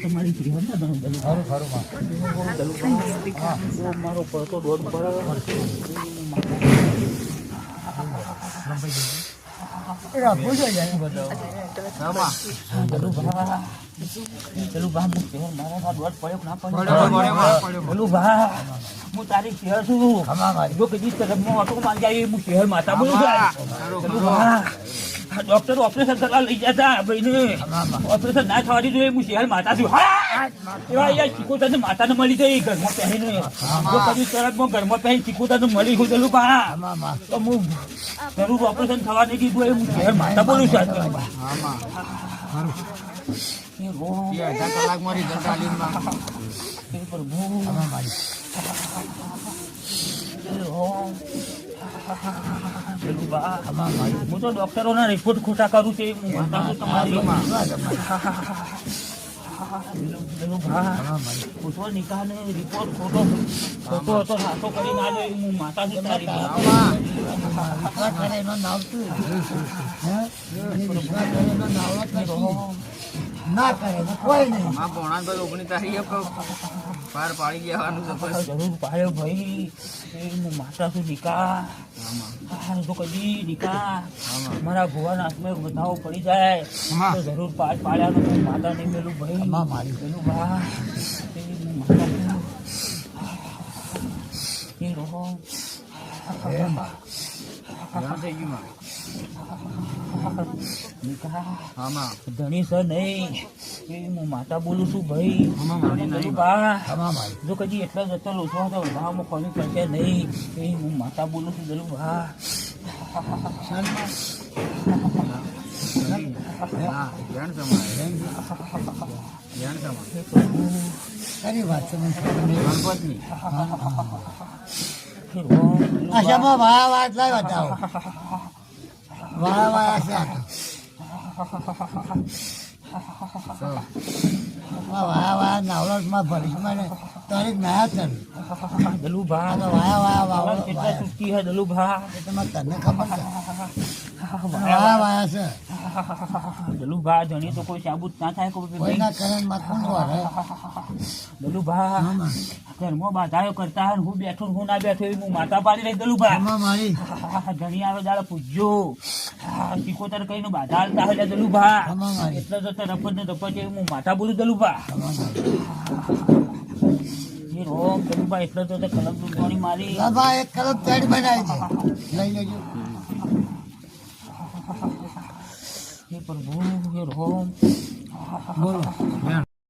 તમારી જીવન ના બનો દલું ખરું ખરું મારો પડતો દોડ પર ભૂજો જાય ચલું બા હું શહેર મારા દોડ પડ્યો ના પડ્યો ચલું બા હું તારી શહેર છું જો કદી તરફમાં ઓટો મારી જાય હું શહેર માતા બોલું ચલું બા ડોક્ટર ઓપરેશન કરવા લઈ જતા ભાઈને ઓપરેશન ના થવાની જોઈએ હું શહેર માતા છું એવા યાર ચીકોતા માતાને મળી જાય ઘરમાં પહેરીને જો કદી તરફમાં ઘરમાં પહેરી ચીકોતા મળી હું ચલું બા તો હું જરૂર ઓપરેશન થવા નહીં દીધું એ હું શહેર માતા બોલું છું કલાક મારી હું તો ડોક્ટરોના રિપોર્ટ ખોટા કરું તે તમારી નિકાહ ને રિપોર્ટ ખોટો હતો સાચો કરી ના લે હું માતા છું તારી ના કરે કોઈ નહીં પોણાભાઈ 19 તારીખે પાર પાડી જવાનું જરૂર પાડ્યો ભાઈ હું માતા છું નિકાહ જો કદી નિકાહ મારા ભુવાના હાથમાં બધાઓ પડી જાય તો જરૂર પાર પાડ્યા હું માતા નહીં મેલું ભાઈ મારી પેલું બા એ રહો ધણી સર નહીં હું માતા બોલું છું ભાઈ જો કદી એટલા જતા લોચો હતો વધારામાં કોની કરશે નહીં એ હું માતા બોલું છું દલું ભા સારી વાત છે આશામાં વાહ વાત લાવ બતાવો વાહ વાહ છે વાહ વાહ નવલસમાં ભરીશમાં તારીખ નયા છે દલુ ભા વાહ વાહ વાહ કેટલા ચૂકી હે દલુ ભા તમારે તને ખબર છે વાહ વાહ છે દલુ ભા જણી તો કોઈ સાબુત ના થાય કોઈના કરણ માં કોણ વાળે દલુ ભા ઘરમાં બાધાયો કરતા હોય હું બેઠો હું ના બેઠો હું માતા પાડી રહી દલુ ભા મારી ઘણી આવે દાડે પૂછજો સિકોતર કઈ નું બાધા હાલતા હોય દલુ ભા એટલે તો રફત ને રફત હું માતા બોલું દલુ ભા રોમ દલુ ભા એટલે તો કલમ દુકાની મારી એક કલમ પેડ બનાવી દે લઈ લેજો પ્રભુ રોમ બોલો